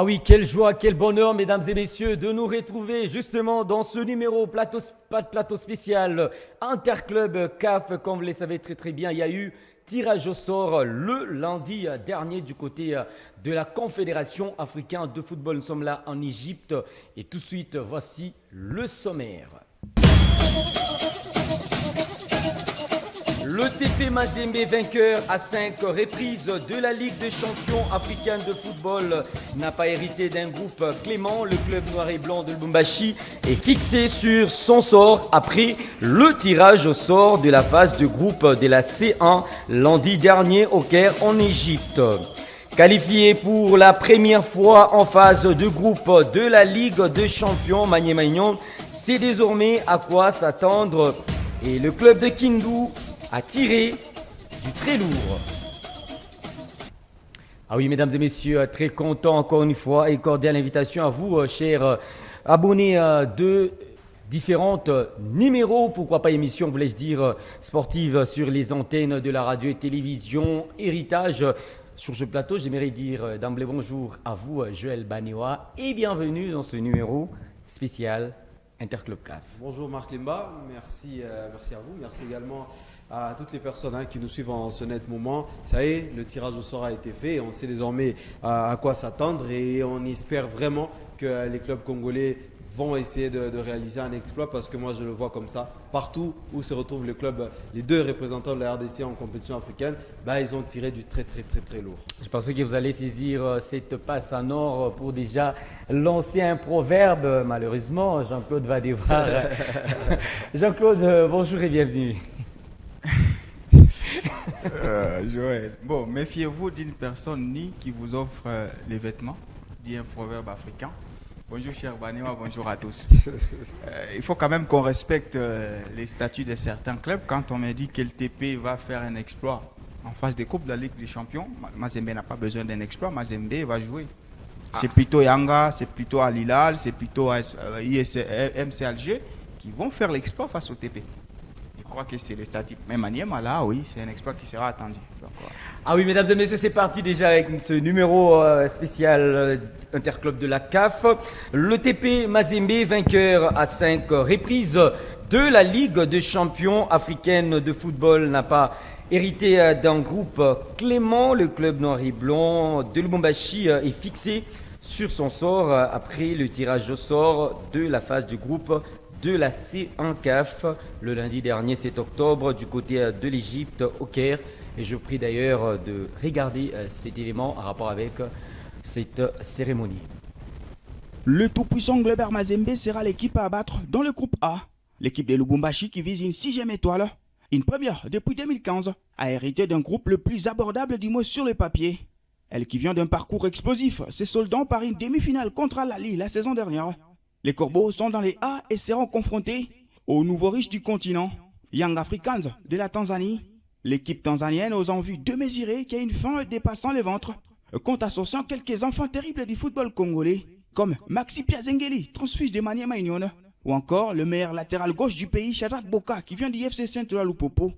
Ah oui, quelle joie, quel bonheur, mesdames et messieurs, de nous retrouver justement dans ce numéro plateau spécial Interclub CAF. Comme vous le savez très très bien, il y a eu tirage au sort le lundi dernier du côté de la Confédération africaine de football. Nous sommes là en Égypte et tout de suite, voici le sommaire. Le TP Mazembe, vainqueur à 5 reprises de la Ligue des champions africaine de football, n'a pas hérité d'un groupe clément. Le club noir et blanc de Lubumbashi est fixé sur son sort après le tirage au sort de la phase de groupe de la C1 lundi dernier au Caire en Égypte. Qualifié pour la première fois en phase de groupe de la Ligue des champions, Magné Magnon sait désormais à quoi s'attendre et le club de Kindu a tiré du très lourd. Ah oui, mesdames et messieurs, très content encore une fois et cordiale invitation à vous, chers abonnés de différentes numéros, pourquoi pas émissions, voulais-je dire, sportives sur les antennes de la radio et télévision Héritage. Sur ce plateau, j'aimerais dire d'emblée bonjour à vous, Joël Banewa, et bienvenue dans ce numéro spécial Interclub CAF. Bonjour Marc Limba, merci à vous, merci également à toutes les personnes qui nous suivent en ce net moment. Ça y est, le tirage au sort a été fait, on sait désormais à quoi s'attendre et on espère vraiment que les clubs congolais vont essayer de réaliser un exploit parce que moi je le vois comme ça. Partout où se retrouvent les deux représentants de la RDC en compétition africaine, ils ont tiré du très lourd. Je pensais que vous allez saisir cette passe en or pour déjà lancer un proverbe. Malheureusement, Jean-Claude va devoir... Jean-Claude, bonjour et bienvenue. Joël, bon, méfiez-vous d'une personne ni qui vous offre les vêtements, dit un proverbe africain. Bonjour cher Banewa, bonjour à tous. Il faut quand même qu'on respecte les statuts de certains clubs. Quand on me dit que le TP va faire un exploit en phase de coupe de la Ligue des Champions, Mazembe n'a pas besoin d'un exploit, Mazembe va jouer. C'est plutôt Yanga, c'est plutôt Al Hilal, c'est plutôt MC Alger qui vont faire l'exploit face au TP. Je crois que c'est les statuts. Mais Maniema là, oui, c'est un exploit qui sera attendu. Donc, Ah oui, mesdames et messieurs, c'est parti déjà avec ce numéro spécial Interclub de la CAF. Le TP Mazembe, vainqueur à 5 reprises de la Ligue des champions africaine de football, n'a pas hérité d'un groupe clément. Le club noir et blanc de Lubumbashi est fixé sur son sort après le tirage au sort de la phase du groupe de la C1 CAF le lundi dernier 7 octobre du côté de l'Égypte au Caire. Et je prie d'ailleurs de regarder cet élément en rapport avec cette cérémonie. Le tout-puissant Globert Mazembe sera l'équipe à abattre dans le groupe A. L'équipe de Lubumbashi qui vise une 6e étoile, une première depuis 2015, a hérité d'un groupe le plus abordable du moins sur le papier. Elle qui vient d'un parcours explosif, se soldant par une demi-finale contre Al Ahly la saison dernière. Les Corbeaux sont dans les A et seront confrontés aux nouveaux riches du continent, Young Africans de la Tanzanie. L'équipe tanzanienne aux envies démesurées qui a une faim dépassant le ventre, compte associant quelques enfants terribles du football congolais, comme Maxi Piazengeli, transfuse de Maniema Union, ou encore le meilleur latéral gauche du pays, Shadrack Boka, qui vient du FC Saint-Ouen-Lupopo.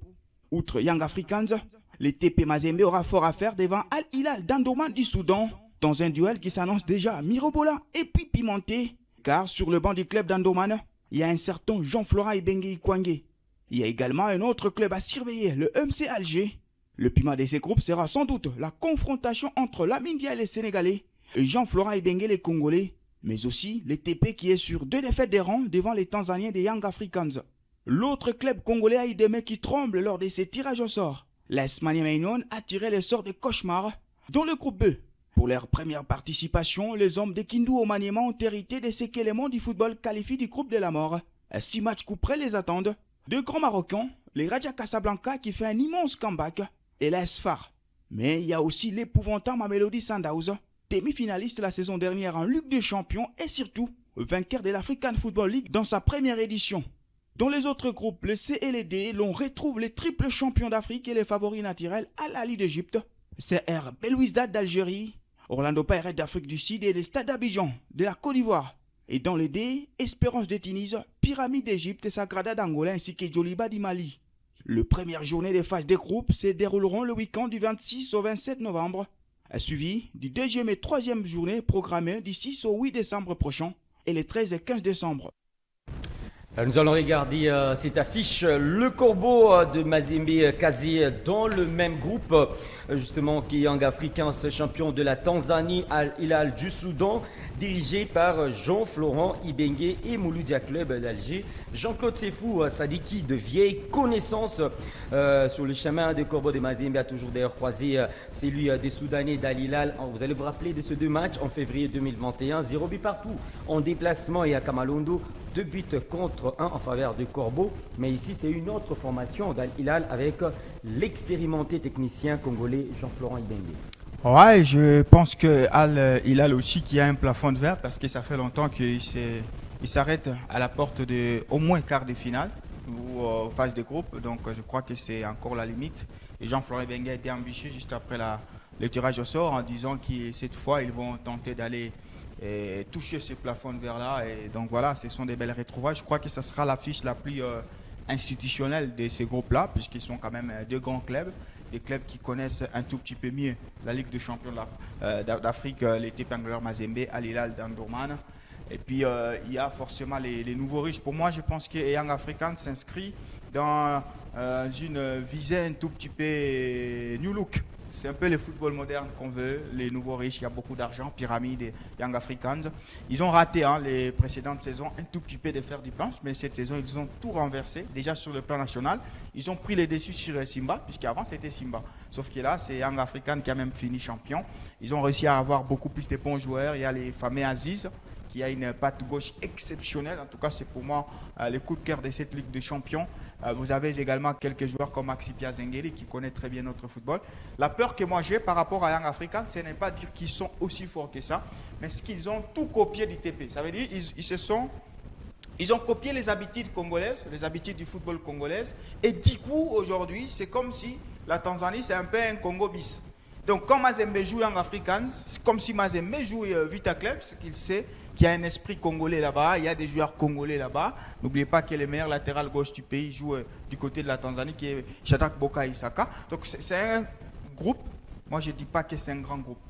Outre Young Africans, le TP Mazembe aura fort à faire devant Al Hilal d'Andoman du Soudan, dans un duel qui s'annonce déjà mirobolant et puis pimenté, car sur le banc du club d'Andoman, il y a un certain Jean-Florent Ibenge Ikwangé. Il y a également un autre club à surveiller, le MC Alger. Le piment de ces groupes sera sans doute la confrontation entre Lamine Dia les Sénégalais et Jean-Florent Ibenge les Congolais, mais aussi le TP qui est sur 2 défaites des rangs devant les Tanzaniens des Young Africans. L'autre club congolais a eu des mains qui tremblent lors de ces tirages au sort. L'AS Maniema Union a tiré le sort de cauchemar dans le groupe B. Pour leur première participation, les hommes de Kindu au Maniema ont hérité de ces éléments du football qualifié du groupe de la mort. 6 matchs coup près les attendent. 2 grands Marocains, les Raja Casablanca qui fait un immense comeback et l'AS FAR. Mais il y a aussi l'épouvantant Mamelodi Sundowns, demi-finaliste la saison dernière en Ligue des Champions et surtout vainqueur de l'African Football League dans sa première édition. Dans les autres groupes, le C et le D, l'on retrouve les triples champions d'Afrique et les favoris naturels Al Ahly d'Égypte, CR Belouizdad d'Algérie, Orlando Pirates d'Afrique du Sud et les Stade d'Abidjan de la Côte d'Ivoire. Et dans les D, Espérance de Tunis, Pyramide d'Égypte, Sagrada d'Angola ainsi que Djoliba du Mali. Les premières journées des phases des groupes se dérouleront le week-end du 26 au 27 novembre suivi du deuxième et troisième journée programmées du 6 au 8 décembre prochain et les 13 et 15 décembre. Nous allons regarder cette affiche, le Corbeau de Mazembe Kazi dans le même groupe, justement qui est Young Africans, champion de la Tanzanie, Al Hilal du Soudan, dirigé par Jean-Florent Ibengue et Mouloudia Club d'Alger. Jean-Claude Sefou Sadiki, de vieille connaissance sur le chemin de Corbeau de Mazembe, a toujours d'ailleurs croisé celui des Soudanais d'Al Hilal. Vous allez vous rappeler de ces deux matchs en février 2021, 0 but partout en déplacement et à Kamalondo. 2 buts contre 1 en faveur de Corbeau, mais ici c'est une autre formation d'Al Hilal avec l'expérimenté technicien congolais Jean-Florent Ibengue. Ouais, je pense que Al Hilal aussi qui a un plafond de verre parce que ça fait longtemps qu'il s'arrête à la porte de au moins quart de finale ou phase de groupe, donc je crois que c'est encore la limite. Et Jean-Florent Ibengue a été embauché juste après le tirage au sort en disant que cette fois ils vont tenter d'aller et toucher ce plafond de verre-là. Et donc voilà, ce sont des belles retrouvailles. Je crois que ce sera l'affiche la plus institutionnelle de ces groupes-là, puisqu'ils sont quand même deux grands clubs, des clubs qui connaissent un tout petit peu mieux la Ligue des champions d'Afrique, les TP Angolaire Mazembe, Al Hilal d'Omdurman. Et puis il y a forcément les nouveaux riches. Pour moi, je pense que Young Africans s'inscrit dans une visée un tout petit peu new look. C'est un peu le football moderne qu'on veut, les nouveaux riches, il y a beaucoup d'argent, pyramide et Young Africans. Ils ont raté les précédentes saisons un tout petit peu de fer du planche, mais cette saison, ils ont tout renversé, déjà sur le plan national. Ils ont pris les dessus sur Simba, puisqu'avant c'était Simba. Sauf que là, c'est Young Africans qui a même fini champion. Ils ont réussi à avoir beaucoup plus de bons joueurs. Il y a les fameux Aziz, qui a une patte gauche exceptionnelle. En tout cas, c'est pour moi le coup de cœur de cette Ligue des Champions. Vous avez également quelques joueurs comme Maxi Piazengeli qui connaît très bien notre football. La peur que moi j'ai par rapport à Young Africans, ce n'est pas dire qu'ils sont aussi forts que ça, mais c'est qu'ils ont tout copié du TP. Ça veut dire ils ont copié les habitudes congolaises, les habitudes du football congolais. Et du coup, aujourd'hui, c'est comme si la Tanzanie, c'est un peu un Congo bis. Donc, quand Mazembe joue Young Africans, c'est comme si Mazembe joue Vita Club, ce qu'il sait qu'il y a un esprit congolais là-bas, il y a des joueurs congolais là-bas. N'oubliez pas que le meilleur latéral gauche du pays joue du côté de la Tanzanie, qui est Shadrack Boka Isaka. Donc, c'est un groupe, moi je ne dis pas que c'est un grand groupe.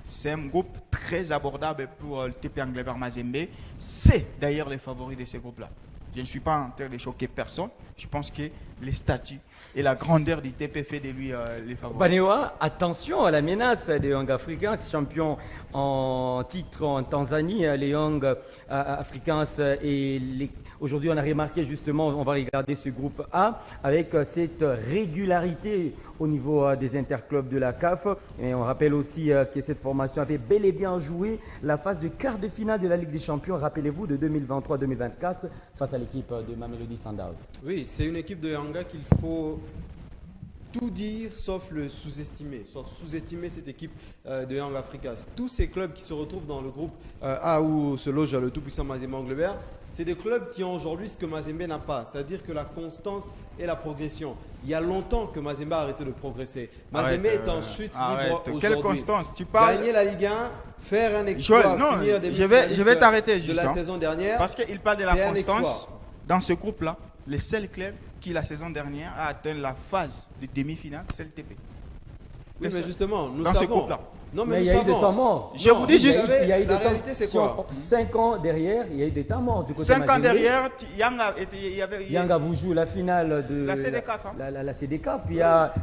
C'est un groupe très abordable pour le TP Angleterre Mazembe. C'est d'ailleurs les favoris de ce groupe-là. Je ne suis pas en train de choquer personne. Je pense que les statuts et la grandeur du TP fait de lui les favoris. Banewa, attention à la menace des Young Africans, champions en titre en Tanzanie, les Young Africans et aujourd'hui on a remarqué justement, on va regarder ce groupe A avec cette régularité au niveau des interclubs de la CAF et on rappelle aussi que cette formation avait bel et bien joué la phase de quart de finale de la Ligue des Champions, rappelez-vous, de 2023-2024 face à l'équipe de Mamelodi Sundowns. Oui, c'est une équipe de Yanga qu'il faut tout dire sauf le sous-estimer, sauf sous-estimer cette équipe de Young Africans. Tous ces clubs qui se retrouvent dans le groupe A où se loge le tout-puissant Mazembe Anglebert, c'est des clubs qui ont aujourd'hui ce que Mazembe n'a pas, c'est-à-dire que la constance et la progression. Il y a longtemps que Mazembe a arrêté de progresser. Mazembe est en chute libre aujourd'hui. Quelle constance? Tu parles... Gagner la Ligue 1, faire un exploit, non, finir des je vais t'arrêter de la saison dernière. Parce qu'il parle de la constance. Exploit. Dans ce groupe-là, le seul club qui la saison dernière a atteint la phase de demi-finale, c'est le TP. Oui, mais justement, nous dans savons. ce groupe-là. Non, mais il y a eu des temps morts. Je vous dis juste. Il y a eu la des réalité, c'est quoi? 5 ans derrière, il y a eu des temps morts du côté 5 ans Mazembe. derrière, Yanga vous joue la finale de la CDCAF. La CDCAF.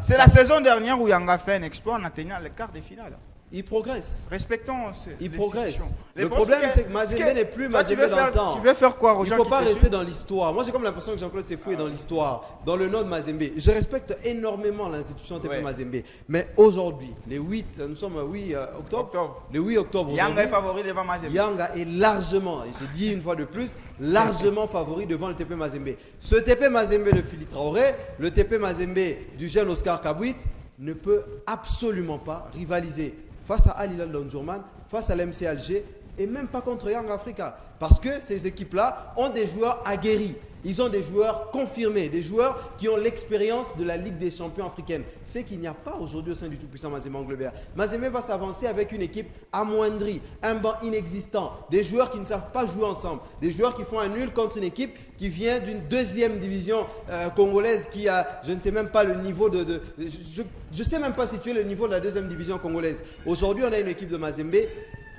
C'est la saison dernière où Yanga fait un exploit en atteignant le quart de finale. Il progresse. Respectons. Il progresse. Le problème, c'est que Mazembe n'est plus Mazembe dans le temps. Tu veux faire quoi aux gens? Il ne faut pas rester dans l'histoire. Moi, j'ai comme l'impression que Jean-Claude Sefou est dans l'histoire, dans le nom de Mazembe. Je respecte énormément l'institution TP Mazembe. Mais aujourd'hui, nous sommes le 8 octobre. Le 8 octobre. Yanga est favori devant Mazembe. Yanga est largement, et je dis une fois de plus, largement favori devant le TP Mazembe. Ce TP Mazembe de Philippe Traoré, le TP Mazembe du jeune Oscar Kabouit, ne peut absolument pas rivaliser face à Al Hilal d'Omdurman, face à l'MC Alger et même pas contre Young Africa. Parce que ces équipes-là ont des joueurs aguerris. Ils ont des joueurs confirmés, des joueurs qui ont l'expérience de la Ligue des champions africaine. C'est qu'il n'y a pas aujourd'hui au sein du tout-puissant Mazembe Anglebert. Mazembe va s'avancer avec une équipe amoindrie, un banc inexistant, des joueurs qui ne savent pas jouer ensemble, des joueurs qui font un nul contre une équipe qui vient d'une deuxième division congolaise qui a, je ne sais même pas le niveau je ne sais même pas situer le niveau de la deuxième division congolaise. Aujourd'hui, on a une équipe de Mazembe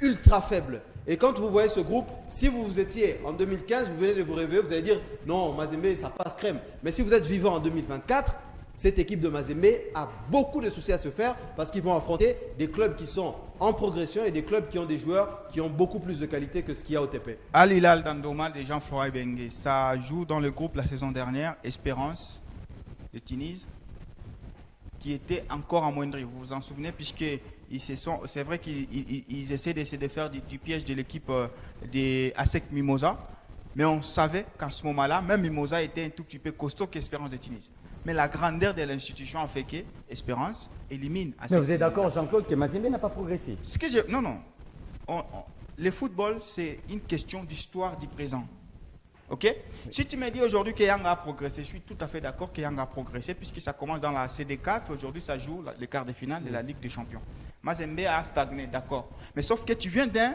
ultra faible. Et quand vous voyez ce groupe, si vous étiez en 2015, vous venez de vous réveiller, vous allez dire non, Mazembe, ça passe crème. Mais si vous êtes vivant en 2024, cette équipe de Mazembe a beaucoup de soucis à se faire parce qu'ils vont affronter des clubs qui sont en progression et des clubs qui ont des joueurs qui ont beaucoup plus de qualité que ce qu'il y a au TP. Al Hilal d'Andoma de Jean-Florent Bengue, ça joue dans le groupe la saison dernière, Espérance de Tunis, qui était encore amoindri. Vous vous en souvenez, puisque c'est vrai qu'ils essaient de faire du piège de l'équipe de ASEC Mimosa, mais on savait qu'en ce moment-là, même Mimosa était un tout petit peu costaud qu'Espérance de Tunis. Mais la grandeur de l'institution a fait qu'Espérance élimine ASEC. Mais vous êtes Mimosa. d'accord, Jean-Claude, que Mazembe n'a pas progressé? Non. Le football, c'est une question d'histoire du présent. Ok? Oui. Si tu me dis aujourd'hui que Yang a progressé, je suis tout à fait d'accord que Yang a progressé puisque ça commence dans la CD4. Aujourd'hui, ça joue les quarts de finale de la Ligue des Champions. Mazembe a stagné, d'accord. Mais sauf que tu viens d'un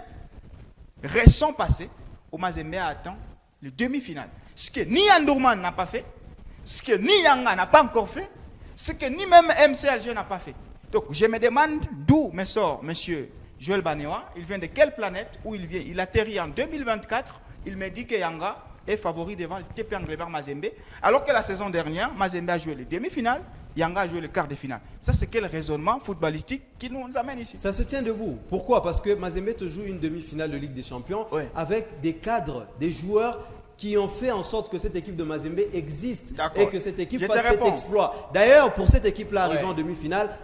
récent passé où Mazembe attend les demi-finales. Ce que ni Andourman n'a pas fait, ce que ni Yanga n'a pas encore fait, ce que ni même MCLG n'a pas fait. Donc, je me demande d'où me sort monsieur Joël Banewa. Il vient de quelle planète? Où il vient? Il atterrit en 2024. Il me dit que Yanga est favori devant le TP Anglebert Mazembe, alors que la saison dernière, Mazembe a joué les demi-finales, Yanga a joué le quart de finale. Ça, c'est quel raisonnement footballistique qui nous amène ici? Ça se tient debout. Pourquoi? Parce que Mazembe te joue une demi-finale de Ligue des Champions avec des cadres, des joueurs qui ont fait en sorte que cette équipe de Mazembe existe et que cette équipe fasse cet exploit. D'ailleurs, pour cette équipe-là arrivée en demi-finale,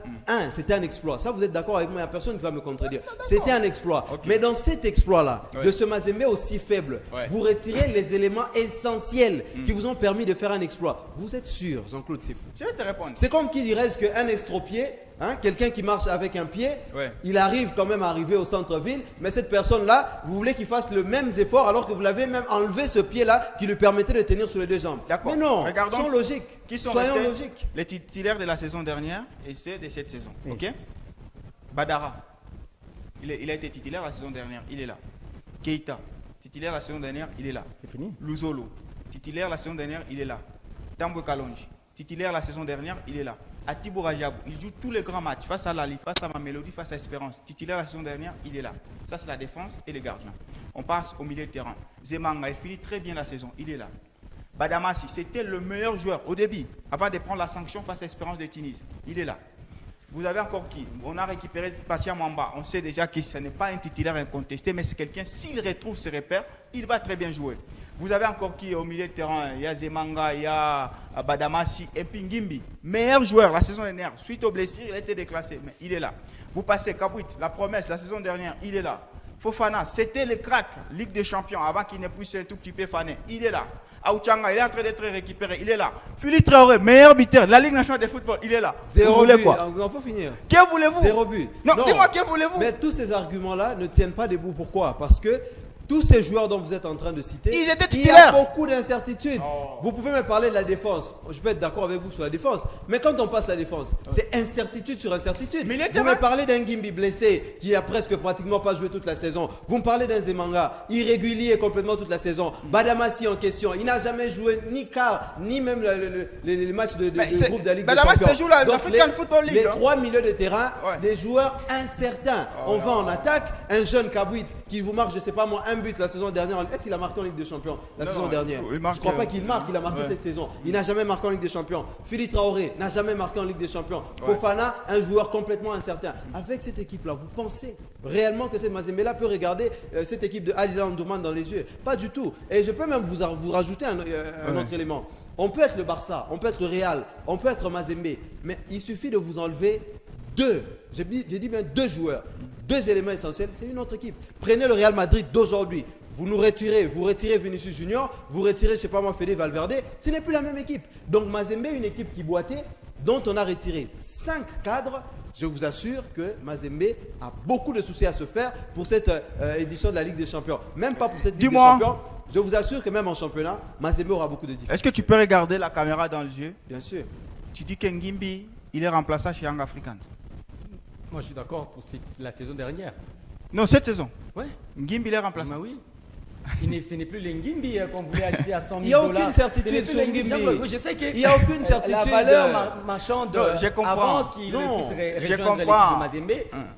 c'était un exploit. Ça, vous êtes d'accord avec moi? Il n'y a personne qui va me contredire. C'était un exploit. Mais dans cet exploit-là, de ce Mazembe aussi faible, vous retirez les éléments essentiels qui vous ont permis de faire un exploit. Vous êtes sûr, Jean-Claude Sifou? Je vais te répondre. C'est comme qui dirait qu'un estropié, quelqu'un qui marche avec un pied, il arrive quand même à arriver au centre-ville, mais cette personne-là, vous voulez qu'il fasse le même effort alors que vous l'avez même enlevé ce pied-là qui lui permettait de tenir sur les deux jambes. Mais non, soyons logiques. Soyons logiques. Les titulaires de la saison dernière et ceux de cette saison. Ok? Badara, il a été titulaire la saison dernière, il est là. Keita, titulaire la saison dernière, il est là. C'est fini. Luzolo, titulaire la saison dernière, il est là. Tambwe Kalonji, titulaire la saison dernière, il est là. Atibo Rajabou, il joue tous les grands matchs face à Lali, face à Mamelodi, face à Espérance. Titulaire la saison dernière, il est là. Ça, c'est la défense et les gardiens. On passe au milieu de terrain. Zemanga, il finit très bien la saison, il est là. Badamassi, c'était le meilleur joueur au début, avant de prendre la sanction face à Espérance de Tunis. Il est là. Vous avez encore qui? On a récupéré Passia Mwamba. On sait déjà que ce n'est pas un titulaire incontesté, mais c'est quelqu'un, s'il retrouve ses repères, il va très bien jouer. Vous avez encore qui au milieu de terrain? Il y a Zemanga, il y a Badamassi et Pingimbi. Meilleur joueur la saison dernière. Suite aux blessures, il a été déclassé, mais il est là. Vous passez Kabouit, la promesse, la saison dernière, il est là. Fofana, c'était le crack Ligue des Champions avant qu'il ne puisse un tout petit peu faner. Il est là. Aouchanga, il est en train d'être récupéré, il est là. Philippe Traoré, meilleur buteur de la Ligue nationale de football, il est là. Zéro but. Quoi? On peut finir. Que voulez-vous? Zéro but. Non, dis-moi, que voulez-vous? Mais tous ces arguments-là ne tiennent pas debout. Pourquoi? Parce que tous ces joueurs dont vous êtes en train de citer, ils étaient il y a beaucoup d'incertitudes. Vous pouvez me parler de la défense. Je peux être d'accord avec vous sur la défense. Mais quand on passe la défense, c'est incertitude sur incertitude. Vous me parlez d'un Gimbi blessé qui a presque pratiquement pas joué toute la saison. Vous me parlez d'un Zemanga irrégulier complètement toute la saison. Badamassi en question. Il n'a jamais joué ni quart, ni même les matchs de groupe de la Ligue des Champions. Badamassi joue l'African Football League. Les trois milieux de terrain, des joueurs incertains. On va en attaque. Un jeune Kabouit qui vous marque, je ne sais pas moi, un but la saison dernière. Est-ce qu'il a marqué en Ligue des Champions la saison dernière? Je ne crois pas qu'il marque. Il a marqué cette saison. Il n'a jamais marqué en Ligue des Champions. Philippe Traoré n'a jamais marqué en Ligue des Champions. Fofana, un joueur complètement incertain. Avec cette équipe-là, vous pensez réellement que cette Mazembe-là peut regarder cette équipe de Al Hilal Omdurman dans les yeux? Pas du tout. Et je peux même vous rajouter un autre élément. On peut être le Barça, on peut être le Real, on peut être Mazembe, mais il suffit de vous enlever j'ai dit bien deux joueurs, deux éléments essentiels, c'est une autre équipe. Prenez le Real Madrid d'aujourd'hui, vous retirez Vinicius Junior, vous retirez, je ne sais pas moi, Fede Valverde, ce n'est plus la même équipe. Donc Mazembe est une équipe qui boitait, dont on a retiré 5 cadres je vous assure que Mazembe a beaucoup de soucis à se faire pour cette édition de la Ligue des Champions. Même pas pour cette Ligue des Champions. Je vous assure que même en championnat, Mazembe aura beaucoup de difficultés. Est-ce que tu peux regarder la caméra dans les yeux? Bien sûr. Tu dis qu'Ngimbi, il est remplaçant chez Young Africans. Moi, je suis d'accord pour la saison dernière. Non, cette saison. Ouais. Ngimbi, il est remplaçant. Bah oui. Ce n'est plus les Ngimbi qu'on voulait acheter à 100 000 $. Il n'y a aucune certitude sur Ngimbi. Je sais que il n'y a aucune certitude. La valeur marchande avant qu'il puisse rejoigne l'équipe de Mazembe,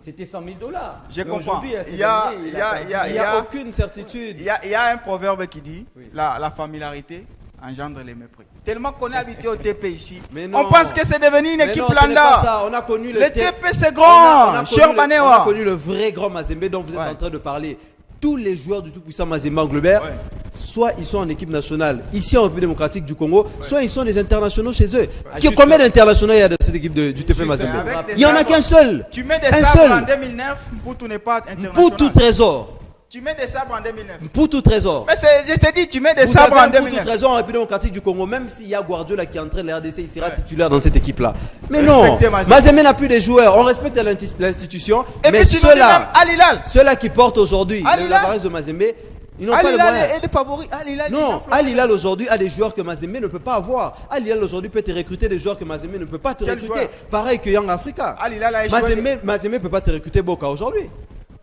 c'était 100 000 $. Je comprends. Il n'y a aucune certitude. Il y a un proverbe qui dit la familiarité engendre les mépris. Tellement qu'on est habitué au TP ici, on pense que c'est devenu une équipe lambda. On a connu le TP, c'est grand. Cher Banewa. On a connu le vrai grand Mazembe dont vous êtes en train de parler. Tous les joueurs du tout-puissant Mazembe Anglebert, soit ils sont en équipe nationale ici en République démocratique du Congo, soit ils sont des internationaux chez eux. Combien d'internationaux il y a dans cette équipe du TP Mazembe? Il n'y en a qu'un seul. Tu mets des sabres en 2009, Mputu n'est pas international. Pour tout trésor. Tu mets des sabres en 2009. Pour tout trésor. Mais je te dis, tu mets des sabres en 2009. Pour tout trésor en République démocratique du Congo, même s'il y a Guardiola qui est en train de la RDC, il sera titulaire dans cette équipe-là. Mais non, Mazembe n'a plus de joueurs. On respecte l'institution. Mais ceux-là qui portent aujourd'hui la varese de Mazembe, ils n'ont pas le moyen. Et les favoris, non, Al Hilal aujourd'hui a des joueurs que Mazembe ne peut pas avoir. Al Hilal aujourd'hui peut te recruter des joueurs que Mazembe ne peut pas te recruter. Pareil que Young Africa. Mazembe ne peut pas te recruter Boca aujourd'hui.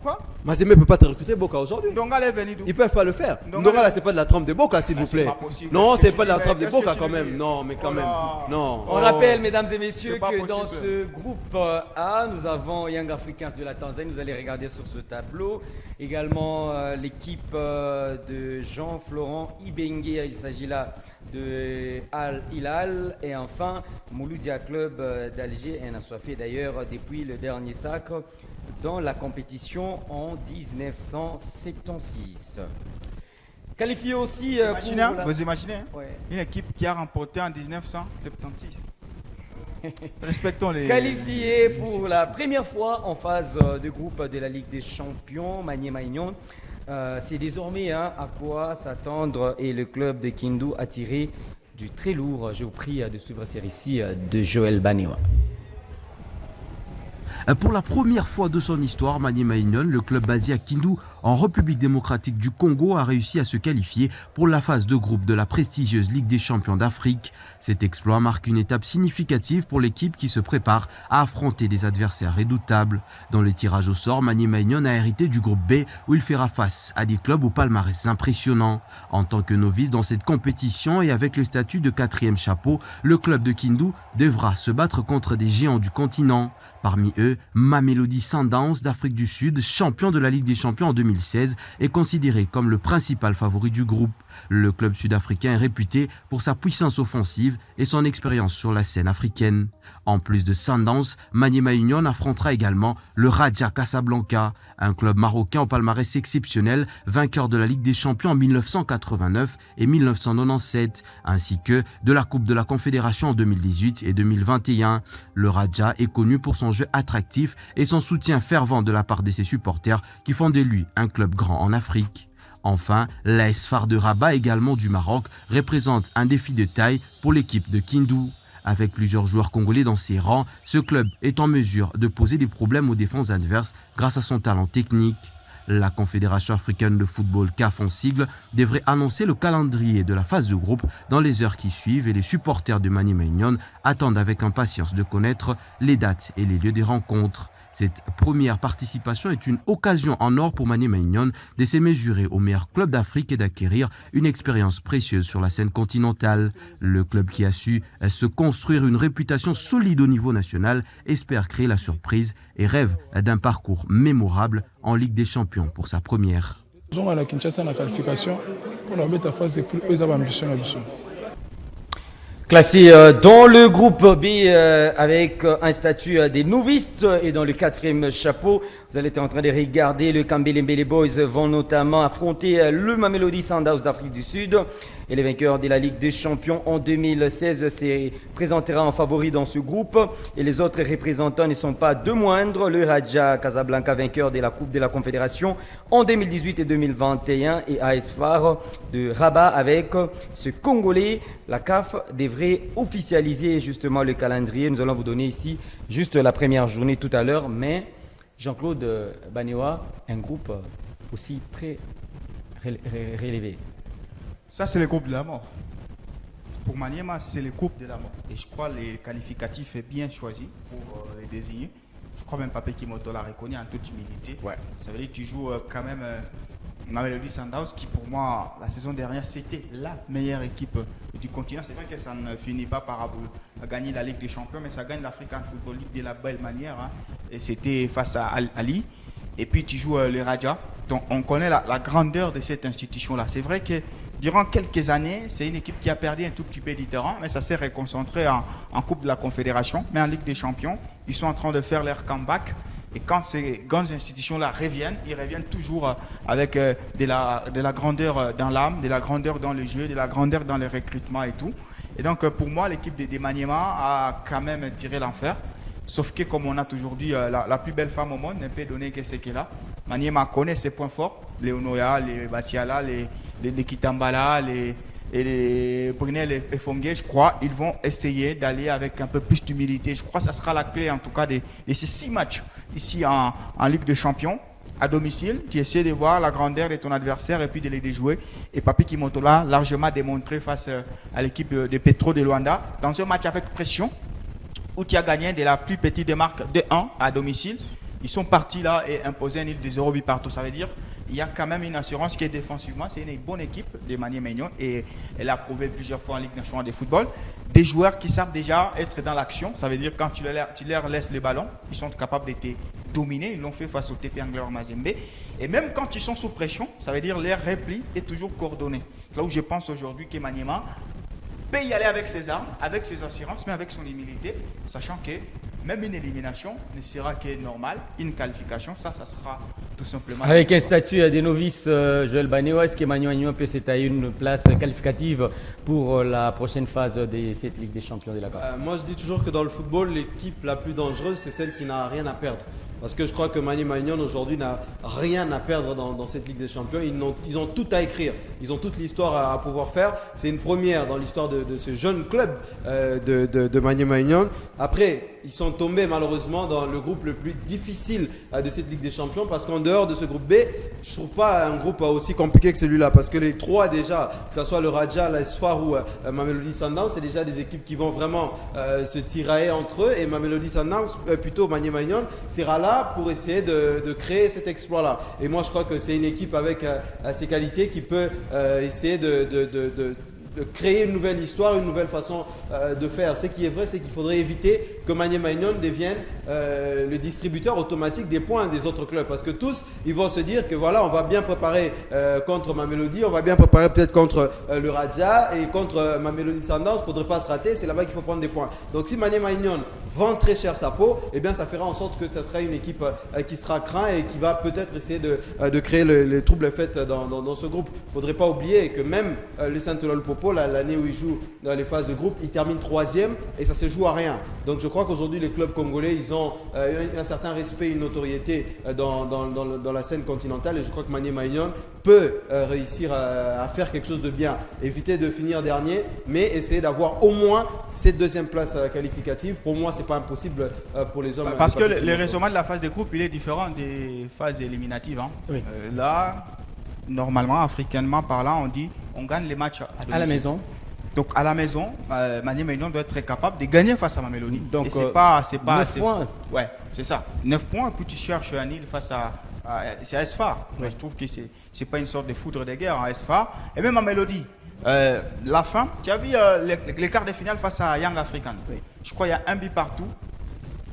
Quoi? Mazembe ne peut pas te recruter Boca aujourd'hui. Ndonga est venu d'où? Ils ne peuvent pas le faire. Ndonga là, c'est pas de la trempe de Boca, s'il vous plaît. Non, c'est pas de la trempe de Boca quand même. Non, mais quand même. Non. On rappelle, mesdames et messieurs, que dans ce groupe A, nous avons Young Africans de la Tanzanie. Vous allez regarder sur ce tableau. Également l'équipe de Jean-Florent Ibenge. Il s'agit là de Al Hilal. Et enfin, Mouloudia Club d'Alger. Un assoiffé d'ailleurs depuis le dernier sacre dans la compétition en 1976. Qualifié aussi vous imaginez une équipe qui a remporté en 1976. Respectons les... Qualifié pour la première fois en phase de groupe de la Ligue des Champions, Maniema Union. C'est désormais à quoi s'attendre et le club de Kindu a tiré du très lourd. Je vous prie de suivre ces récits de Joël Banewa. Pour la première fois de son histoire, Maniema Union, le club basé à Kindu, en République démocratique du Congo, a réussi à se qualifier pour la phase de groupe de la prestigieuse Ligue des champions d'Afrique. Cet exploit marque une étape significative pour l'équipe qui se prépare à affronter des adversaires redoutables. Dans le tirage au sort, Maniema Union a hérité du groupe B où il fera face à des clubs au palmarès impressionnant. En tant que novice dans cette compétition et avec le statut de 4e chapeau, le club de Kindu devra se battre contre des géants du continent. Parmi eux, Mamelodi Sundowns d'Afrique du Sud, champion de la Ligue des champions en 2016, est considéré comme le principal favori du groupe. Le club sud-africain est réputé pour sa puissance offensive et son expérience sur la scène africaine. En plus de Sundowns, Maniema Union affrontera également le Raja Casablanca, un club marocain au palmarès exceptionnel, vainqueur de la Ligue des champions en 1989 et 1997, ainsi que de la Coupe de la Confédération en 2018 et 2021. Le Raja est connu pour son jeu attractif et son soutien fervent de la part de ses supporters qui font de lui un club grand en Afrique. Enfin, l'AS FAR de Rabat, également du Maroc, représente un défi de taille pour l'équipe de Kindu. Avec plusieurs joueurs congolais dans ses rangs, ce club est en mesure de poser des problèmes aux défenses adverses grâce à son talent technique. La Confédération africaine de football CAF en sigle devrait annoncer le calendrier de la phase de groupe dans les heures qui suivent et les supporters de Maniema Union attendent avec impatience de connaître les dates et les lieux des rencontres. Cette première participation est une occasion en or pour Maniema Union de se mesurer au meilleur club d'Afrique et d'acquérir une expérience précieuse sur la scène continentale. Le club qui a su se construire une réputation solide au niveau national espère créer la surprise et rêve d'un parcours mémorable en Ligue des Champions pour sa première. Nous avons la Kinshasa la qualification pour la mettre à phase de poule, eux ont ambition. Classé dans le groupe B avec un statut des novices et dans le 4e chapeau, vous allez être en train de regarder le Kambele Mbele Boys vont notamment affronter le Mamelodi Sundowns d'Afrique du Sud. et les vainqueurs de la Ligue des Champions en 2016 se présentera en favori dans ce groupe. Et les autres représentants ne sont pas de moindres. Le Raja Casablanca, vainqueur de la Coupe de la Confédération en 2018 et 2021, et AS FAR de Rabat avec ce Congolais. La CAF devrait officialiser justement le calendrier. Nous allons vous donner ici juste la première journée tout à l'heure, mais Jean-Claude Banewa, un groupe aussi très relevé. Ça, c'est le groupe de la mort. Pour Maniema, c'est le groupe de la mort. Et je crois que le qualificatif est bien choisi pour les désigner. Je crois même Papé Kimoto l'a reconnu en toute humilité. Ouais. Ça veut dire que tu joues quand même Mamelodi Sundowns, qui pour moi, la saison dernière, c'était la meilleure équipe du continent. C'est vrai que ça ne finit pas par gagner la Ligue des Champions, mais ça gagne l'African Football League de la belle manière. Hein. Et c'était face à Ali. Et puis tu joues le Raja. Donc on connaît la grandeur de cette institution-là. C'est vrai que durant quelques années, c'est une équipe qui a perdu un tout petit peu du terrain, mais ça s'est reconcentré en Coupe de la Confédération. Mais en Ligue des Champions, ils sont en train de faire leur comeback. Et quand ces grandes institutions-là reviennent, ils reviennent toujours avec de la grandeur dans l'âme, de la grandeur dans le jeu, de la grandeur dans le recrutement et tout. Et donc pour moi, l'équipe de Maniema a quand même tiré l'enfer. Sauf que comme on a toujours dit, la plus belle femme au monde ne peut donner que ce qu'elle a. Maniema connaît ses points forts, les Onoya, les Batiala, les Kitambala, les Brunel et Fongue. Je crois qu'ils vont essayer d'aller avec un peu plus d'humilité. Je crois que ça sera la clé en tout cas de ces 6 matchs ici en Ligue des Champions. À domicile, tu essaies de voir la grandeur de ton adversaire et puis de les déjouer. Et Papi Kimotola largement démontré face à l'équipe de Petro de Luanda dans un match avec pression, où tu as gagné de la plus petite marque de 1 à domicile. Ils sont partis là et imposé un île de 0 but partout. Ça veut dire qu'il y a quand même une assurance qui est défensivement. C'est une bonne équipe de Maniema Union et elle a prouvé plusieurs fois en Ligue nationale de football. Des joueurs qui savent déjà être dans l'action. Ça veut dire quand tu leur laisses le ballon, ils sont capables de te dominer. Ils l'ont fait face au TP Angleur Mazembe. Et même quand ils sont sous pression, ça veut dire leur repli est toujours coordonné. C'est là où je pense aujourd'hui que Maniema peut y aller avec ses armes, avec ses assurances, mais avec son humilité, sachant que même une élimination ne sera que normale, une qualification, ça sera tout simplement... Avec un statut des novices, Joël Banewa, est-ce qu'Emmanuel Agnon peut s'étayer une place qualificative pour la prochaine phase de cette Ligue des Champions de la CAF? Moi, je dis toujours que dans le football, l'équipe la plus dangereuse, c'est celle qui n'a rien à perdre. Parce que je crois que Maniema Union aujourd'hui n'a rien à perdre dans cette Ligue des Champions. Ils ont tout à écrire. Ils ont toute l'histoire à pouvoir faire. C'est une première dans l'histoire de ce jeune club de Maniema Union. Après, ils sont tombés malheureusement dans le groupe le plus difficile de cette Ligue des Champions. Parce qu'en dehors de ce groupe B, je ne trouve pas un groupe aussi compliqué que celui-là. Parce que les trois déjà, que ce soit le Raja, l'AS FAR ou Mamelodi Sundowns, c'est déjà des équipes qui vont vraiment se tirailler entre eux. Et Mamelodi Sundowns, plutôt Maniema Union, sera là pour essayer de créer cet exploit-là. Et moi, je crois que c'est une équipe avec ses qualités qui peut essayer de créer une nouvelle histoire, une nouvelle façon de faire. Ce qui est vrai, c'est qu'il faudrait éviter que Maniema Union devienne le distributeur automatique des points des autres clubs. Parce que tous, ils vont se dire que voilà, on va bien préparer contre Mamelodi, on va bien préparer peut-être contre le Raja et contre Mamelodi Sundowns, il ne faudrait pas se rater, c'est là-bas qu'il faut prendre des points. Donc si Maniema Union vend très cher sa peau, eh bien ça fera en sorte que ça sera une équipe qui sera craint et qui va peut-être essayer de créer les troubles faits dans ce groupe. Il ne faudrait pas oublier que même le Saint-Eloi Popo, l'année où il joue dans les phases de groupe, il termine 3e et ça se joue à rien. Donc je crois qu'aujourd'hui les clubs congolais, ils ont un certain respect, une notoriété dans la scène continentale et je crois que Maniema Union peut réussir à faire quelque chose de bien. Éviter de finir dernier, mais essayer d'avoir au moins cette deuxième place qualificative. Pour moi, c'est pas impossible pour les hommes. Parce que le raisonnement de la phase de groupe, il est différent des phases éliminatives. Hein. Oui. Là, normalement, africainement parlant, on dit on gagne les matchs à la maison. Donc à la maison, Maniema Union doit être très capable de gagner face à Mamelodi. Donc et c'est pas 9 points. Ouais, c'est ça. 9 points, et puis tu cherches un île face à c'est AS FAR. Oui. Je trouve que c'est pas une sorte de foudre de guerre en AS FAR. Et même à Mamelodi, la fin, tu as vu les quarts de finale face à Young African. Oui. Je crois qu'il y a un but partout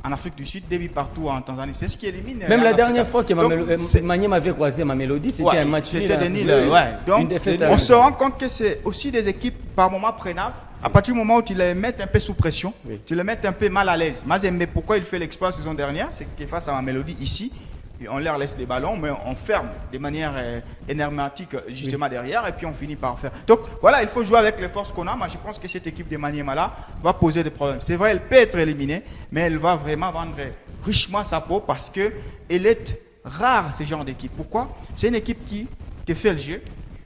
en Afrique du Sud, 2 buts partout en Tanzanie. C'est ce qui élimine. Même la dernière African. fois que Donc, Maniema avait croisé Mamelodi, c'était ouais, un match c'était des nuls. Oui. Ouais. Donc, Une défaite on se rend compte que c'est aussi des équipes par moments prenables. À partir du moment où tu les mets un peu sous pression, Oui. tu les mets un peu mal à l'aise. Mazembe, pourquoi il fait l'exploit la saison dernière? C'est que face à Mamelodi ici, on leur laisse les ballons, mais on ferme de manière énermatique justement derrière, et puis on finit par faire. Donc voilà, il faut jouer avec les forces qu'on a. Moi, je pense que cette équipe de Maniema là va poser des problèmes. C'est vrai, elle peut être éliminée, mais elle va vraiment vendre richement sa peau parce qu'elle est rare, ce genre d'équipe. Pourquoi? C'est une équipe qui te fait le jeu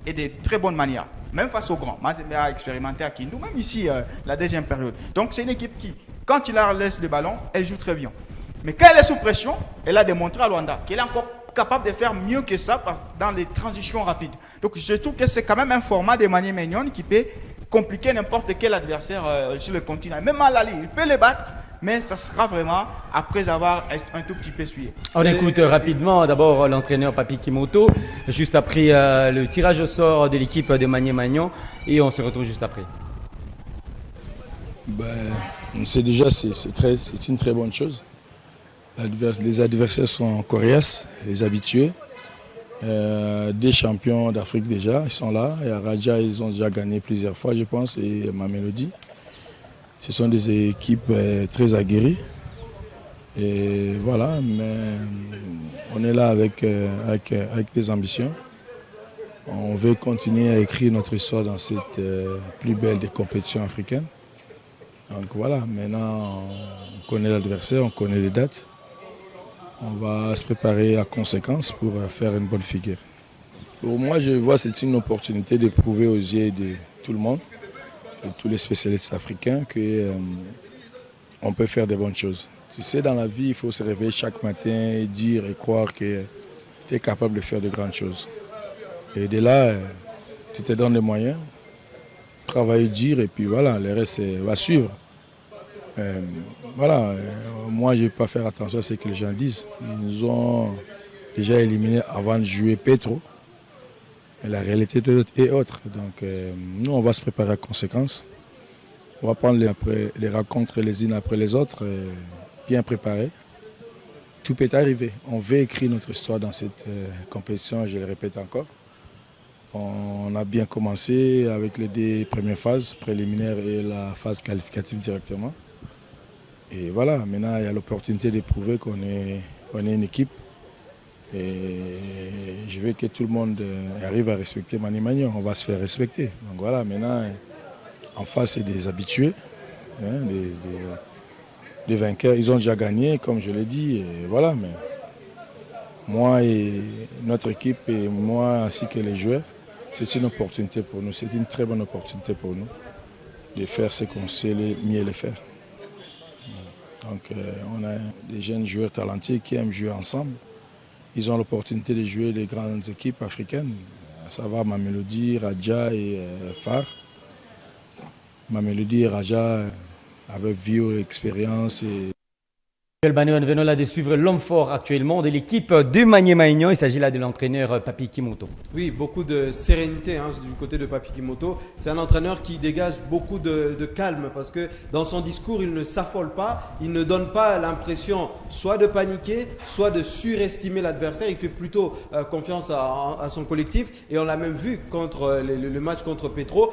et de très bonne manière, même face aux grands. Mazembe a expérimenté à Kindu, même ici, la deuxième période. Donc c'est une équipe qui, quand tu leur laisses le ballon, elle joue très bien. Mais quand elle est sous pression, elle a démontré à Luanda qu'elle est encore capable de faire mieux que ça dans les transitions rapides. Donc je trouve que c'est quand même un format de Maniema Union qui peut compliquer n'importe quel adversaire sur le continent. Même à Lali, il peut les battre, mais ça sera vraiment après avoir un tout petit peu suivi. On écoute rapidement d'abord l'entraîneur Papi Kimoto, juste après le tirage au sort de l'équipe de Maniema Union, et on se retrouve juste après. C'est une très bonne chose. Les adversaires sont coriaces, les habitués. Des champions d'Afrique déjà, ils sont là. Et à Raja, ils ont déjà gagné plusieurs fois, je pense, et Mamelodi. Ce sont des équipes très aguerries. Et voilà, mais on est là avec des ambitions. On veut continuer à écrire notre histoire dans cette plus belle des compétitions africaines. Donc voilà, maintenant on connaît l'adversaire, on connaît les dates. On va se préparer à conséquence pour faire une bonne figure. Pour moi, je vois que c'est une opportunité de prouver aux yeux de tout le monde, de tous les spécialistes africains, qu'on peut faire de bonnes choses. Tu sais, dans la vie, il faut se réveiller chaque matin et dire et croire que tu es capable de faire de grandes choses. Et de là, tu te donnes les moyens, travailler dur et puis voilà, le reste va suivre. Moi je ne vais pas faire attention à ce que les gens disent. Ils nous ont déjà éliminés avant de jouer Petro. Mais la réalité est autre. Donc nous on va se préparer à conséquence. On va prendre les rencontres les unes après les autres, bien préparées. Tout peut arriver. On veut écrire notre histoire dans cette compétition, je le répète encore. On a bien commencé avec les deux premières phases préliminaires et la phase qualificative directement. Et voilà, maintenant il y a l'opportunité de prouver qu'on est une équipe. Et je veux que tout le monde arrive à respecter Maniema Union. On va se faire respecter. Donc voilà, maintenant en face c'est des habitués, des vainqueurs. Ils ont déjà gagné, comme je l'ai dit. Et voilà, mais moi et notre équipe et moi ainsi que les joueurs, c'est une opportunité pour nous. C'est une très bonne opportunité pour nous de faire ce qu'on sait mieux le faire. Donc on a des jeunes joueurs talentueux qui aiment jouer ensemble. Ils ont l'opportunité de jouer les grandes équipes africaines. Ça va, Mamelodi, Raja et Phare. Mamelodi et Raja avec vie, expérience et Nous venons là de suivre l'homme fort actuellement de l'équipe de Maniema Union. Il s'agit là de l'entraîneur Papi Kimoto. Oui, beaucoup de sérénité du côté de Papi Kimoto. C'est un entraîneur qui dégage beaucoup de calme parce que dans son discours, il ne s'affole pas. Il ne donne pas l'impression soit de paniquer, soit de surestimer l'adversaire. Il fait plutôt confiance à son collectif. Et on l'a même vu contre le match contre Petro.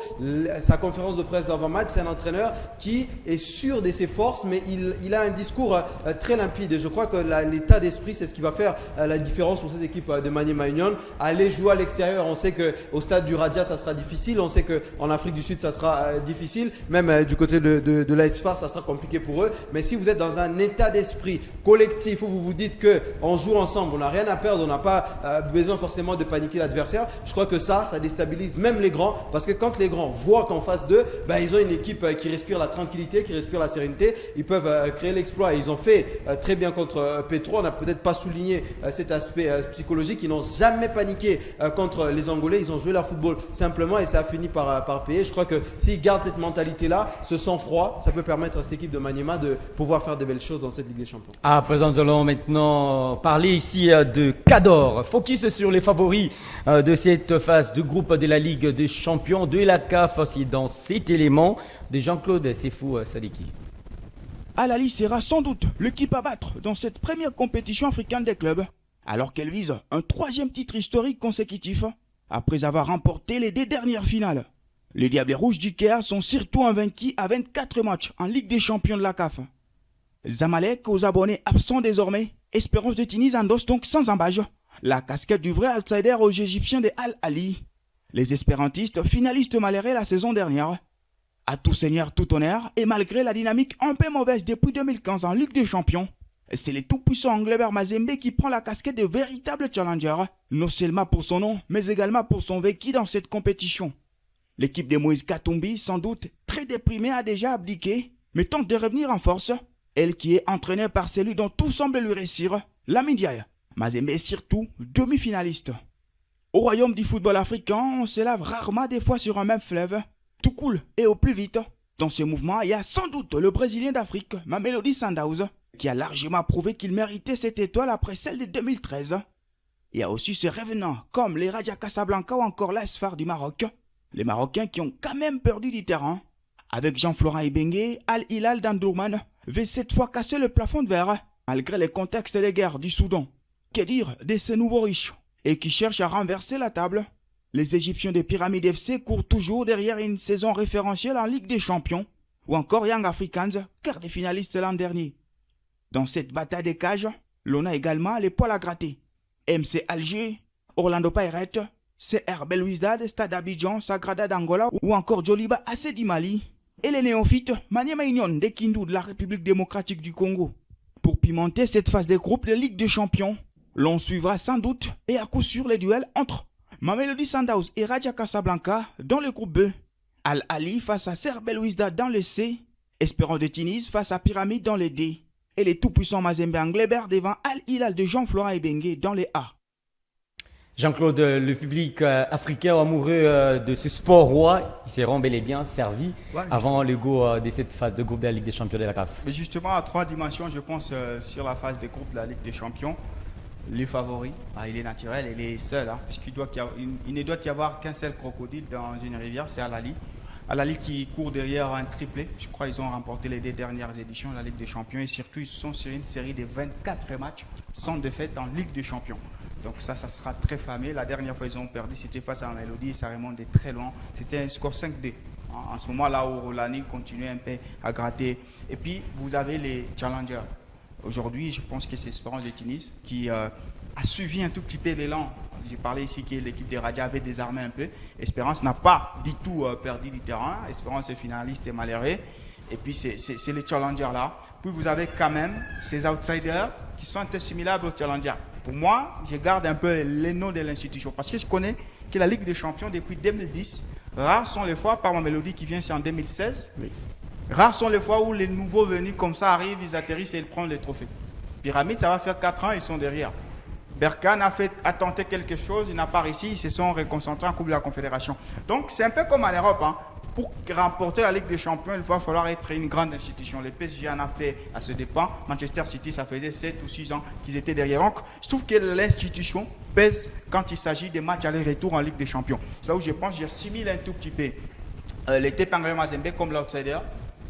Sa conférence de presse avant-match, c'est un entraîneur qui est sûr de ses forces, mais il a un discours très limpide et je crois que l'état d'esprit c'est ce qui va faire la différence pour cette équipe de Maniema Union. Aller jouer à l'extérieur, on sait qu'au stade du Raja ça sera difficile, on sait qu'en Afrique du Sud ça sera difficile, même du côté de l'AS Phare ça sera compliqué pour eux, mais si vous êtes dans un état d'esprit collectif où vous vous dites qu'on joue ensemble, on n'a rien à perdre, on n'a pas besoin forcément de paniquer l'adversaire, je crois que ça déstabilise même les grands parce que quand les grands voient qu'en face d'eux ils ont une équipe qui respire la tranquillité, qui respire la sérénité, ils peuvent créer l'exploit. Ils ont fait très bien contre Petro. On n'a peut-être pas souligné cet aspect psychologique. Ils n'ont jamais paniqué contre les Angolais. Ils ont joué leur football simplement et ça a fini par payer. Je crois que s'ils gardent cette mentalité-là, ce sang-froid, ça peut permettre à cette équipe de Maniema de pouvoir faire de belles choses dans cette Ligue des Champions. À présent, nous allons maintenant parler ici de Cador. Focus sur les favoris de cette phase de groupe de la Ligue des Champions de la CAF. Aussi dans cet élément de Jean-Claude Sefou Sadiki. Al-Ahly sera sans doute l'équipe à battre dans cette première compétition africaine des clubs, alors qu'elle vise un 3e titre historique consécutif, après avoir remporté les 2 dernières finales. Les Diables Rouges d'Ikea sont surtout invaincus à 24 matchs en Ligue des Champions de la CAF. Zamalek, aux abonnés absents désormais, Espérance de Tunis endosse donc sans embâche la casquette du vrai outsider aux Égyptiens de Al Ahly. Les espérantistes, finalistes malheureux la saison dernière. À tout seigneur, tout honneur, et malgré la dynamique un peu mauvaise depuis 2015 en Ligue des Champions, c'est le tout-puissant Englebert Mazembe qui prend la casquette de véritable challenger, non seulement pour son nom, mais également pour son vécu dans cette compétition. L'équipe de Moïse Katumbi, sans doute très déprimée, a déjà abdiqué, mais tente de revenir en force, elle qui est entraînée par celui dont tout semble lui réussir, Lamine Diaye. Mazembe est surtout demi-finaliste. Au royaume du football africain, on se lave rarement des fois sur un même fleuve, tout cool et au plus vite. Dans ce mouvement, il y a sans doute le Brésilien d'Afrique, Mamelodi Sundowns, qui a largement prouvé qu'il méritait cette étoile après celle de 2013. Il y a aussi ces revenants comme les Raja Casablanca ou encore l'Asfar du Maroc. Les Marocains qui ont quand même perdu du terrain. Avec Jean-Florent Ibengue, Al Hilal d'Andourman veut cette fois casser le plafond de verre, malgré les contextes de guerre du Soudan. Que dire de ces nouveaux riches et qui cherchent à renverser la table? Les Égyptiens de Pyramide FC courent toujours derrière une saison référentielle en Ligue des Champions, ou encore Young Africans, quart des finalistes l'an dernier. Dans cette bataille des cages, l'on a également les poils à gratter. MC Alger, Orlando Pirates, CR Belouizdad, Stade Abidjan, Sagrada d'Angola ou encore Djoliba AC du Mali. Et les néophytes Maniema Union de Kindu de la République démocratique du Congo. Pour pimenter cette phase des groupes de Ligue des Champions, l'on suivra sans doute et à coup sûr les duels entre Mamelodi Sundowns et Raja Casablanca dans le groupe B, Al Ahly face à CR Belouizdad dans le C, Espérance de Tunis face à Pyramide dans le D, et les tout-puissants Mazembe Englebert devant Al Hilal de Jean-Florent Ibengue dans les A. Jean-Claude, le public africain amoureux de ce sport roi, il s'est bel et bien servi avant le go de cette phase de groupe de la Ligue des Champions de la CAF. Mais justement, à 3 dimensions, je pense, sur la phase des groupes de la Ligue des Champions. Les favoris, il est naturel, il est seul, puisqu'il ne doit y avoir qu'un seul crocodile dans une rivière, c'est Al Ahly. Al Ahly qui court derrière un triplé, je crois qu'ils ont remporté les 2 dernières éditions de la Ligue des Champions et surtout ils sont sur une série de 24 matchs sans défaite en Ligue des Champions. Donc ça sera très fameux. La dernière fois ils ont perdu, c'était face à la Mélodie et ça remonte de très loin. C'était un score 5-2. En ce moment là où Rolani continue un peu à gratter. Et puis vous avez les challengers. Aujourd'hui, je pense que c'est Espérance de Tunis qui a suivi un tout petit peu l'élan. J'ai parlé ici que l'équipe des Raja avait désarmé un peu. Espérance n'a pas du tout perdu du terrain. Espérance est finaliste et malheureux. Et puis c'est les challengers là. Puis vous avez quand même ces outsiders qui sont assimilables aux challengers. Pour moi, je garde un peu les noms de l'institution parce que je connais que la Ligue des Champions depuis 2010, rares sont les fois, par ma Mélodie qui vient, c'est en 2016. Oui. Rares sont les fois où les nouveaux venus comme ça arrivent, ils atterrissent et ils prennent les trophées. Pyramide, ça va faire 4 ans, ils sont derrière. Berkane a tenté quelque chose, il n'a pas réussi, ils se sont reconcentrés en Coupe de la Confédération. Donc c'est un peu comme en Europe. Pour remporter la Ligue des Champions, il va falloir être une grande institution. Les PSG en a fait à ce dépend. Manchester City, ça faisait 7 ou 6 ans qu'ils étaient derrière. Donc je trouve que l'institution pèse quand il s'agit des matchs aller-retour en Ligue des Champions. C'est là où je pense que j'assimile un tout petit peu les Tepangre Mazembe comme l'outsider.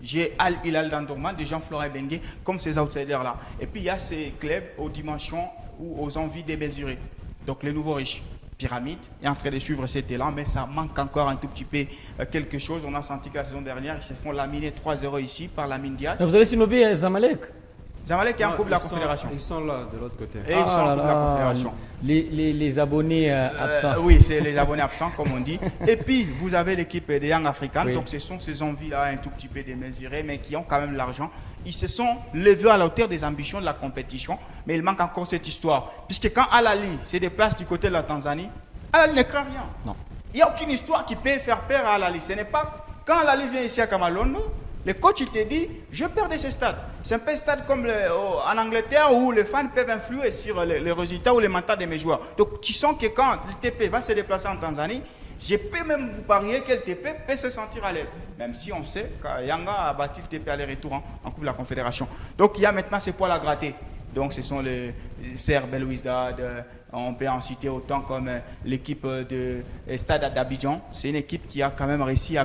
J'ai Al Hilal d'Andourman, de Jean-Florent Ibengue comme ces outsiders-là. Et puis il y a ces clubs aux dimensions ou aux envies démesurées. Donc les nouveaux riches. Pyramide est en train de suivre cet élan, mais ça manque encore un tout petit peu quelque chose. On a senti que la saison dernière, ils se font laminer 3-0 ici par Lamine Diaye. Vous avez snobé Zamalek. Zamalek est en Coupe de la Confédération. Ils sont là, de l'autre côté. Et ils sont en Coupe de la Confédération. Les abonnés absents. Oui, c'est les abonnés absents, comme on dit. Et puis, vous avez l'équipe des Young Africans. Oui. Donc, ce sont ces envies-là un tout petit peu démesurées, mais qui ont quand même l'argent. Ils se sont levés à la hauteur des ambitions de la compétition, mais il manque encore cette histoire. Puisque quand Al Ahly se déplace du côté de la Tanzanie, Al Ahly ne craint rien. Non. Il n'y a aucune histoire qui peut faire peur à Al Ahly. Ce n'est pas quand Al Ahly vient ici à Kamalondo, le coach il te dit je perds de ces stades. C'est un peu un stade comme en Angleterre où les fans peuvent influer sur les résultats ou les mentaux de mes joueurs. Donc tu sens que quand le TP va se déplacer en Tanzanie, je peux même vous parier que le TP peut se sentir à l'aise. Même si on sait que Yanga a battu le TP aller-retour en Coupe de la Confédération. Donc il y a maintenant ces poils à gratter. Donc ce sont les CR Belouizdad, on peut en citer autant comme l'équipe de Stade d'Abidjan. C'est une équipe qui a quand même réussi à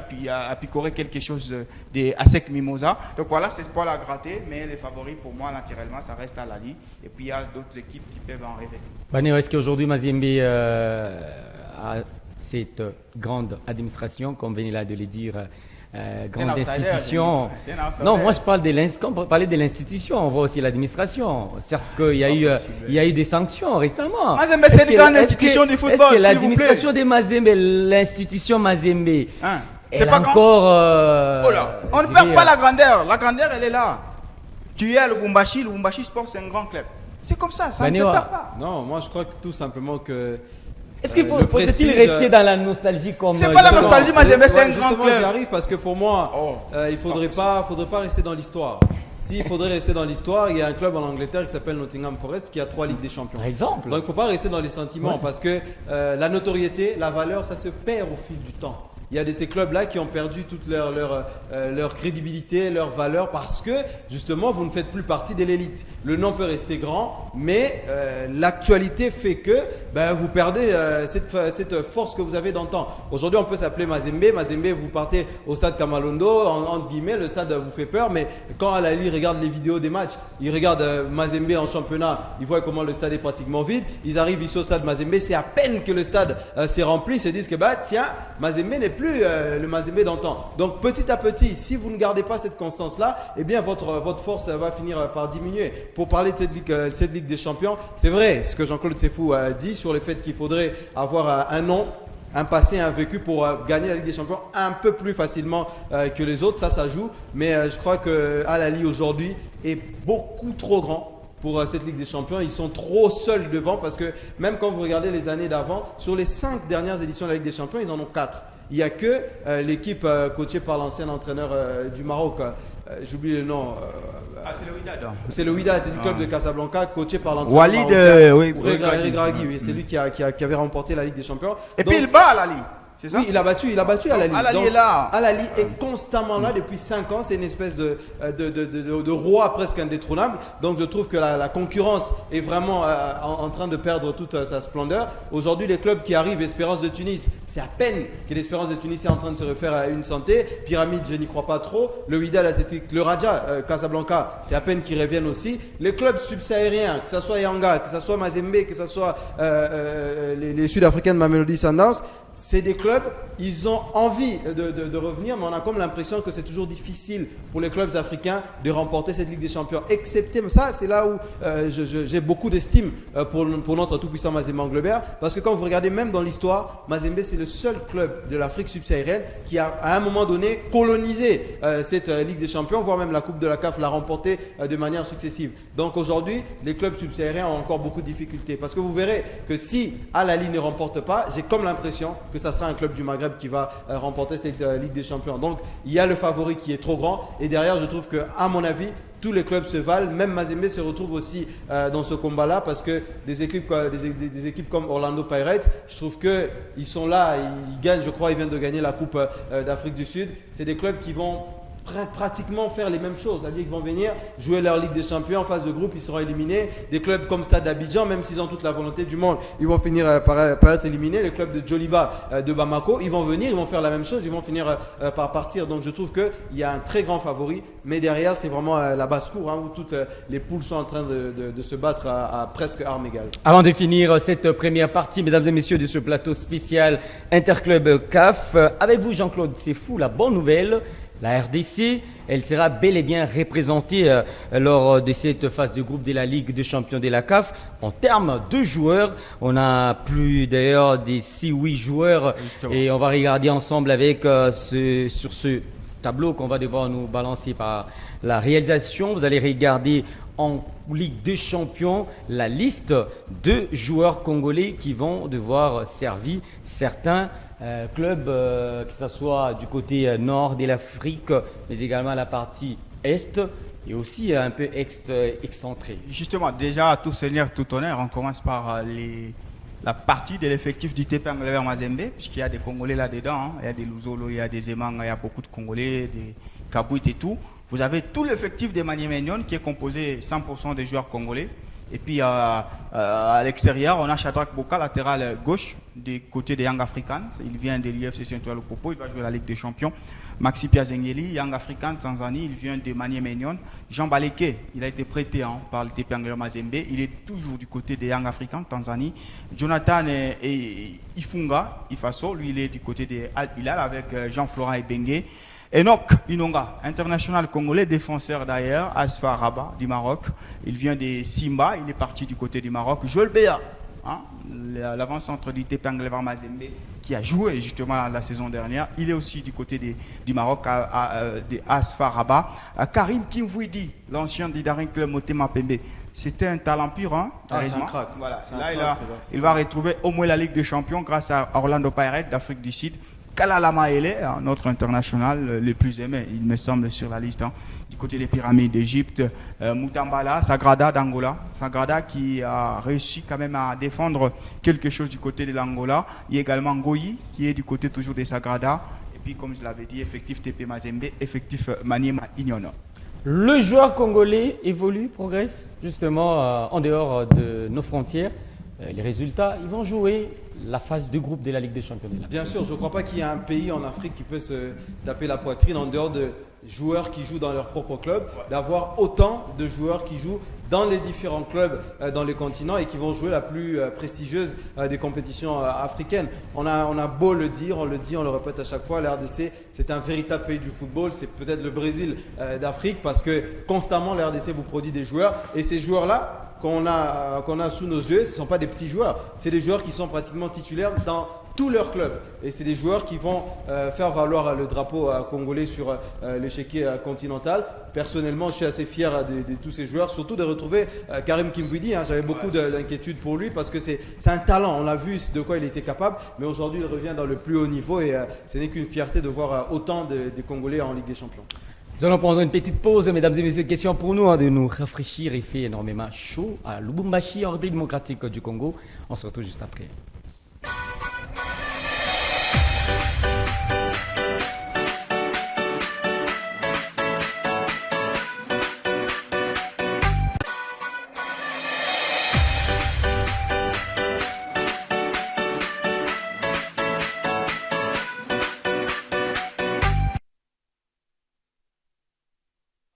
picorer quelque chose de ASEC Mimosa. Donc voilà, c'est poil à gratter, mais les favoris pour moi naturellement ça reste Al Ahly. Et puis il y a d'autres équipes qui peuvent en rêver. Banéo, est-ce qu'aujourd'hui Mazembe a cette grande administration, comme venait là de le dire grande outsider, institution. c'est un outsider. Non, moi je parle quand on parlait de l'institution, on voit aussi l'administration. Certes qu'il y a eu des sanctions récemment. Mazembe, c'est une grande institution du football, Est-ce que s'il vous plaît. l'administration des Mazembe, l'institution Mazembe, Hein, c'est elle pas a quand- encore... Oh là, on ne perd pas la grandeur. La grandeur, elle est là. Tu es à Lubumbashi Sport, c'est un grand club. C'est comme ça ne se Banewa. perd pas. Non, moi je crois que tout simplement que. Est-ce qu'il le faut-il prestige, rester dans la nostalgie comme... C'est pas la Justement, nostalgie, Mazembe, c'est un grand justement, club. j'y arrive parce que pour moi, Oh, il faudrait pas rester dans l'histoire. S'il faudrait rester dans l'histoire, il y a un club en Angleterre qui s'appelle Nottingham Forest qui a 3 Ligues des Champions. Par exemple. Donc il ne faut pas rester dans les sentiments Ouais. parce que la notoriété, la valeur, ça se perd au fil du temps. Il y a de ces clubs-là qui ont perdu toute leur crédibilité, leur valeur parce que justement vous ne faites plus partie de l'élite. Le nom peut rester grand, mais l'actualité fait que vous perdez cette force que vous avez d'antan. Aujourd'hui on peut s'appeler Mazembe. Mazembe, vous partez au stade Kamalondo, entre guillemets, le stade vous fait peur, mais quand Alali regarde les vidéos des matchs, il regarde Mazembe en championnat, il voit comment le stade est pratiquement vide, ils arrivent ici au stade Mazembe, c'est à peine que le stade s'est rempli, ils se disent que tiens, Mazembe n'est plus le Mazembe d'antan. Donc petit à petit, si vous ne gardez pas cette constance-là, eh bien votre force va finir par diminuer. Pour parler de cette Ligue des Champions, c'est vrai ce que Jean-Claude Sefou a dit sur le fait qu'il faudrait avoir un nom, un passé, un vécu pour gagner la Ligue des Champions un peu plus facilement que les autres, ça joue. Mais je crois que Al-Ahly aujourd'hui est beaucoup trop grand pour cette Ligue des Champions. Ils sont trop seuls devant parce que même quand vous regardez les années d'avant, sur les 5 dernières éditions de la Ligue des Champions, ils en ont 4. Il n'y a que l'équipe coachée par l'ancien entraîneur du Maroc, j'oublie le nom. C'est le Wydad. C'est le Wydad Athletic Club de Casablanca, coaché par l'entraîneur Walid, marocain, Regragui, oui, c'est lui qui avait remporté la Ligue des Champions. Et Donc, puis il bat Al-Ahly. C'est ça? oui, il a battu Al-Ahly. Al-Ahly Donc, est là. Al-Ahly est constamment là depuis 5 ans. C'est une espèce de roi presque indétrônable. Donc je trouve que la concurrence est vraiment en train de perdre toute sa splendeur. Aujourd'hui, les clubs qui arrivent, Espérance de Tunis, c'est à peine que l'Espérance de Tunis est en train de se refaire à une santé. Pyramide, je n'y crois pas trop. Le Wydad Athletic, le Raja Casablanca, c'est à peine qu'ils reviennent aussi. Les clubs subsahariens, que ce soit Yanga, que ce soit Mazembe, que ce soit les Sud-Africains de Mamelodi Sundowns, c'est des clubs, ils ont envie de revenir, mais on a comme l'impression que c'est toujours difficile pour les clubs africains de remporter cette Ligue des Champions. Excepté, mais ça, c'est là où j'ai beaucoup d'estime pour notre tout-puissant Mazembe Anglebert, parce que quand vous regardez même dans l'histoire, Mazembe, c'est le seul club de l'Afrique subsaharienne qui a, à un moment donné, colonisé cette Ligue des Champions, voire même la Coupe de la CAF l'a remportée de manière successive. Donc aujourd'hui, les clubs subsahariens ont encore beaucoup de difficultés, parce que vous verrez que si Al-Ahly ne remporte pas, j'ai comme l'impression que ça sera un club du Maghreb qui va remporter cette Ligue des Champions. Donc il y a le favori qui est trop grand, et derrière je trouve que, à mon avis, tous les clubs se valent. Même Mazembe se retrouve aussi dans ce combat-là, parce que des équipes comme Orlando Pirates, je trouve qu'ils sont là, ils gagnent, je crois, ils viennent de gagner la Coupe d'Afrique du Sud. C'est des clubs qui vont pratiquement faire les mêmes choses, c'est-à-dire qu'ils vont venir jouer leur Ligue des Champions en phase de groupe, ils seront éliminés. Des clubs comme Stade d'Abidjan, même s'ils ont toute la volonté du monde, ils vont finir par être éliminés. Les clubs de Djoliba, de Bamako, ils vont venir, ils vont faire la même chose, ils vont finir par partir. Donc je trouve qu'il y a un très grand favori, mais derrière c'est vraiment la basse-cour, où toutes les poules sont en train de se battre à presque armes égales. Avant de finir cette première partie, mesdames et messieurs, de ce plateau spécial Interclub CAF, avec vous Jean-Claude, c'est fou, la bonne nouvelle, la RDC, elle sera bel et bien représentée lors de cette phase de groupe de la Ligue des Champions de la CAF. En termes de joueurs, on a plus d'ailleurs des 6-8 joueurs. Justement. Et on va regarder ensemble avec sur ce tableau qu'on va devoir nous balancer par la réalisation. Vous allez regarder en Ligue des Champions la liste de joueurs congolais qui vont devoir servir certains clubs, que ce soit du côté nord de l'Afrique, mais également la partie est et aussi un peu excentré. Justement, déjà, à tout seigneur, tout honneur, on commence par la partie de l'effectif du TP Anglebert Mazembe, puisqu'il y a des Congolais là-dedans, hein. Il y a des Luzolo, il y a des Zemang, il y a beaucoup de Congolais, des Kabouit et tout. Vous avez tout l'effectif des Maniemenion qui est composé 100% des joueurs congolais. Et puis à l'extérieur, on a Shadrach Boka, latéral gauche, du côté des Young Africans. Il vient de l'IFC Saint-Ouen Popo, il va jouer la Ligue des Champions. Maxi Piazengeli, Young African, Tanzanie, il vient de Maniemenion. Jean Baleke, il a été prêté par le TP Anglebert Mazembe. Il est toujours du côté des Young Africans, Tanzanie. Jonathan Ifunga, Ifaso, lui il est du côté des Al Hilal avec Jean-Florent Ebengue. Enoch Inonga, international congolais, défenseur d'ailleurs, Asfar Rabat du Maroc. Il vient des Simba, il est parti du côté du Maroc. Joël Béa, l'avant-centre du TP Englebert Mazembe, qui a joué justement la saison dernière. Il est aussi du côté du Maroc, de Asfar Rabat. Karim Kimvouidi, l'ancien d'Idarin Club Motema Pembe. C'était un talent pur, hein, c'est un crack. Voilà. C'est un Là, crack, il va retrouver au moins la Ligue des Champions grâce à Orlando Pirates d'Afrique du Sud. Kalala Maele, notre international le plus aimé, il me semble, sur la liste, hein, du côté des pyramides d'Égypte. Moutambala, Sagrada d'Angola. Sagrada qui a réussi quand même à défendre quelque chose du côté de l'Angola. Il y a également Ngoyi qui est du côté toujours des Sagrada. Et puis, comme je l'avais dit, effectif TP Mazembe, effectif Maniema Ignono. Le joueur congolais évolue, progresse, justement, en dehors de nos frontières. Les résultats, ils vont jouer la phase de groupe de la Ligue des Champions. Bien sûr, je ne crois pas qu'il y ait un pays en Afrique qui peut se taper la poitrine en dehors de joueurs qui jouent dans leur propre club, d'avoir autant de joueurs qui jouent dans les différents clubs dans les continents et qui vont jouer la plus prestigieuse des compétitions africaines. On a beau le dire, on le répète à chaque fois, la RDC, c'est un véritable pays du football, c'est peut-être le Brésil d'Afrique parce que constamment la RDC vous produit des joueurs et ces joueurs-là, qu'on a sous nos yeux, ce ne sont pas des petits joueurs, c'est des joueurs qui sont pratiquement titulaires dans tous leurs clubs. Et c'est des joueurs qui vont faire valoir le drapeau congolais sur l'échiquier continental. Personnellement, je suis assez fier de tous ces joueurs, surtout de retrouver Karim Kimvouidi. J'avais beaucoup d'inquiétudes pour lui parce que c'est un talent. On a vu de quoi il était capable, mais aujourd'hui il revient dans le plus haut niveau et ce n'est qu'une fierté de voir autant de Congolais en Ligue des Champions. Nous allons prendre une petite pause, mesdames et messieurs. Question pour nous, de nous rafraîchir. Il fait énormément chaud à Lubumbashi, en République démocratique du Congo. On se retrouve juste après.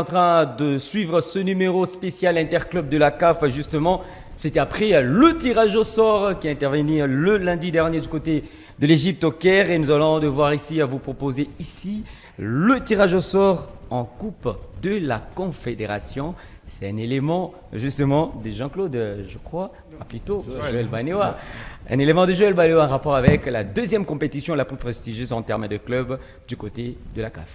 En train de suivre ce numéro spécial interclub de la CAF, justement, c'était après le tirage au sort qui a intervenu le lundi dernier du côté de l'Égypte au Caire et nous allons devoir ici à vous proposer ici le tirage au sort en Coupe de la Confédération. C'est un élément justement de Jean-Claude, je crois, plutôt Joël Banewa. Un élément de Joël Banewa en rapport avec la deuxième compétition la plus prestigieuse en termes de club du côté de la CAF.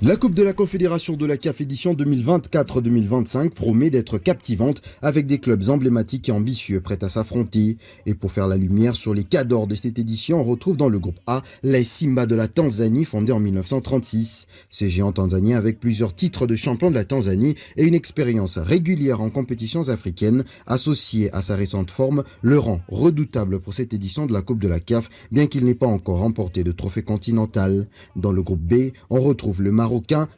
La Coupe de la Confédération de la CAF édition 2024-2025 promet d'être captivante avec des clubs emblématiques et ambitieux prêts à s'affronter. Et pour faire la lumière sur les cadors de cette édition, on retrouve dans le groupe A les Simba de la Tanzanie fondée en 1936. Ces géants tanzaniens avec plusieurs titres de champion de la Tanzanie et une expérience régulière en compétitions africaines associée à sa récente forme le rend redoutable pour cette édition de la Coupe de la CAF bien qu'il n'ait pas encore remporté de trophée continental. Dans le groupe B, on retrouve le Marocain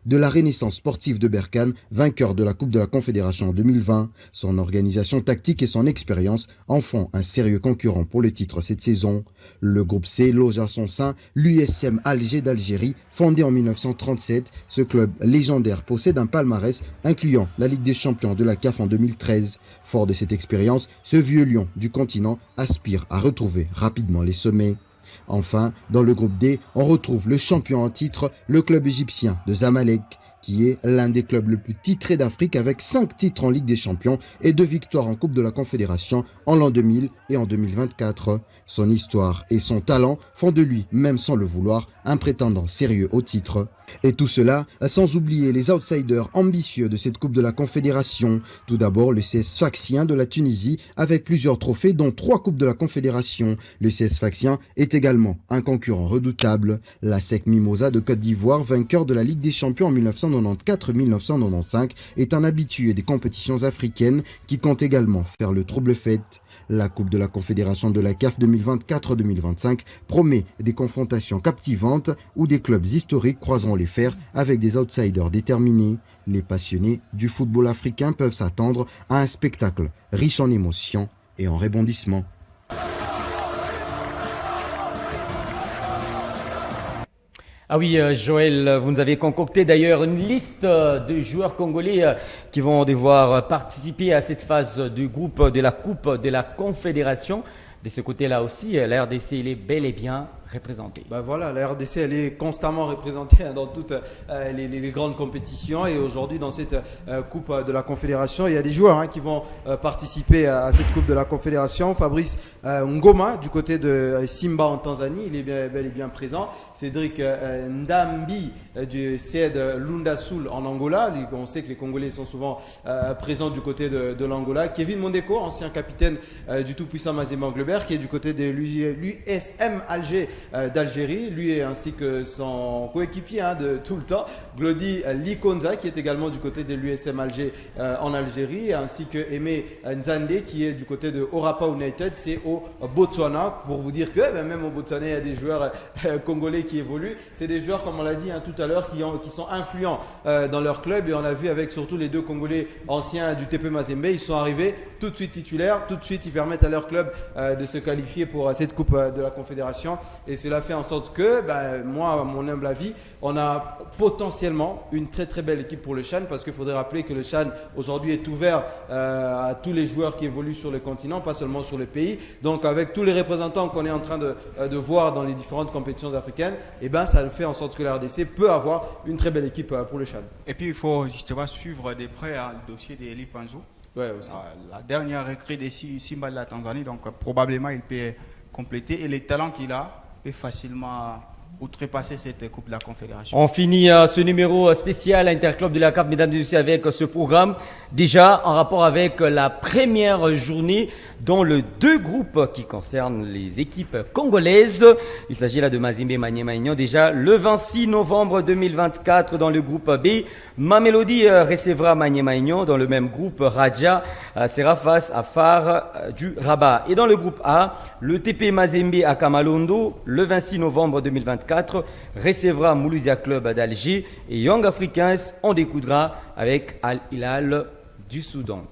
de la Renaissance sportive de Berkane, vainqueur de la Coupe de la Confédération en 2020. Son organisation tactique et son expérience en font un sérieux concurrent pour le titre cette saison. Le groupe C loge à son sein l'USM Alger d'Algérie, fondé en 1937. Ce club légendaire possède un palmarès incluant la Ligue des Champions de la CAF en 2013. Fort de cette expérience, ce vieux lion du continent aspire à retrouver rapidement les sommets. Enfin, dans le groupe D, on retrouve le champion en titre, le club égyptien de Zamalek, qui est l'un des clubs les plus titrés d'Afrique avec 5 titres en Ligue des Champions et 2 victoires en Coupe de la Confédération en l'an 2000 et en 2024. Son histoire et son talent font de lui, même sans le vouloir, un prétendant sérieux au titre. Et tout cela sans oublier les outsiders ambitieux de cette Coupe de la Confédération. Tout d'abord le CS Sfaxien de la Tunisie avec plusieurs trophées dont 3 Coupes de la Confédération. Le CS Sfaxien est également un concurrent redoutable. La SEC Mimosa de Côte d'Ivoire, vainqueur de la Ligue des Champions en 1994-1995, est un habitué des compétitions africaines qui compte également faire le trouble fête. La Coupe de la Confédération de la CAF 2024-2025 promet des confrontations captivantes où des clubs historiques croiseront les fers avec des outsiders déterminés. Les passionnés du football africain peuvent s'attendre à un spectacle riche en émotions et en rebondissements. Ah oui, Joël, vous nous avez concocté d'ailleurs une liste de joueurs congolais qui vont devoir participer à cette phase du groupe de la Coupe de la Confédération. De ce côté-là aussi, la RDC il est bel et bien représentée. Ben voilà, la RDC, elle est constamment représentée dans toutes les grandes compétitions et aujourd'hui dans cette Coupe de la Confédération, il y a des joueurs qui vont participer à cette Coupe de la Confédération. Fabrice Ngoma du côté de Simba en Tanzanie, il est bel et bien présent. Cédric Ndambi du CED Lundasul en Angola. On sait que les Congolais sont souvent présents du côté de l'Angola. Kevin Mondeko, ancien capitaine du tout-puissant Mazembe Anglebert, qui est du côté de l'USM Alger d'Algérie, lui ainsi que son coéquipier de tout le temps, Glody Likonza, qui est également du côté de l'USM Alger en Algérie, ainsi que Aimé Nzande, qui est du côté de Orapa United, c'est au Botswana. Pour vous dire que même au Botswana, il y a des joueurs congolais qui évoluent. C'est des joueurs, comme on l'a dit tout à l'heure, qui sont influents dans leur club, et on a vu avec surtout les deux Congolais anciens du TP Mazembe, ils sont arrivés tout de suite titulaires, tout de suite ils permettent à leur club de se qualifier pour cette Coupe de la Confédération, et cela fait en sorte que, moi, à mon humble avis, on a potentiellement une très très belle équipe pour le CHAN, parce qu'il faudrait rappeler que le CHAN aujourd'hui est ouvert à tous les joueurs qui évoluent sur le continent, pas seulement sur le pays. Donc avec tous les représentants qu'on est en train de voir dans les différentes compétitions africaines, ça fait en sorte que la RDC peut avoir une très belle équipe pour le CHAN. Et puis il faut justement suivre de près le dossier d'Eli Panzo. Ouais, aussi. La dernière recrue des Simba de la Tanzanie, donc probablement il peut compléter, et les talents qu'il a peut facilement outrepasser cette Coupe de la Confédération. On finit ce numéro spécial Interclub de la CAF, mesdames et messieurs, avec ce programme. Déjà en rapport avec la première journée dans le deux groupes qui concernent les équipes congolaises. Il s'agit là de Mazembe Maniema Union. Déjà le 26 novembre 2024 dans le groupe B, Mamelodi recevra Maniema Union. Dans le même groupe, Raja sera face à Phare du Rabat. Et dans le groupe A, le TP Mazembe à Kamalondo, le 26 novembre 2024, recevra Mouloudia Club d'Alger, et Young Africans en découdra avec Al Hilal du Soudan.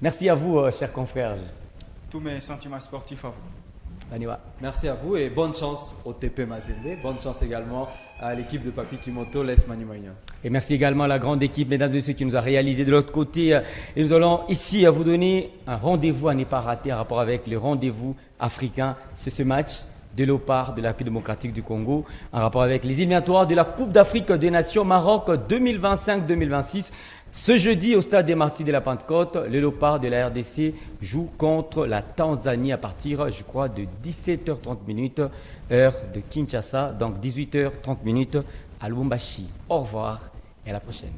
Merci à vous, chers confrères. Tous mes sentiments sportifs à vous. Aniwa. Merci à vous et bonne chance au TP Mazembe. Bonne chance également à l'équipe de Papi Kimoto, l'ES Maniema Union. Et merci également à la grande équipe, mesdames et messieurs, qui nous a réalisé de l'autre côté. Et nous allons ici vous donner un rendez-vous à ne pas rater en rapport avec les rendez-vous africains. C'est ce match de Léopard de la République démocratique du Congo en rapport avec les éliminatoires de la Coupe d'Afrique des Nations Maroc 2025-2026. Ce jeudi, au stade des Martyrs de la Pentecôte, le Léopard de la RDC joue contre la Tanzanie à partir, je crois, de 17h30, heure de Kinshasa, donc 18h30 à Lubumbashi. Au revoir et à la prochaine.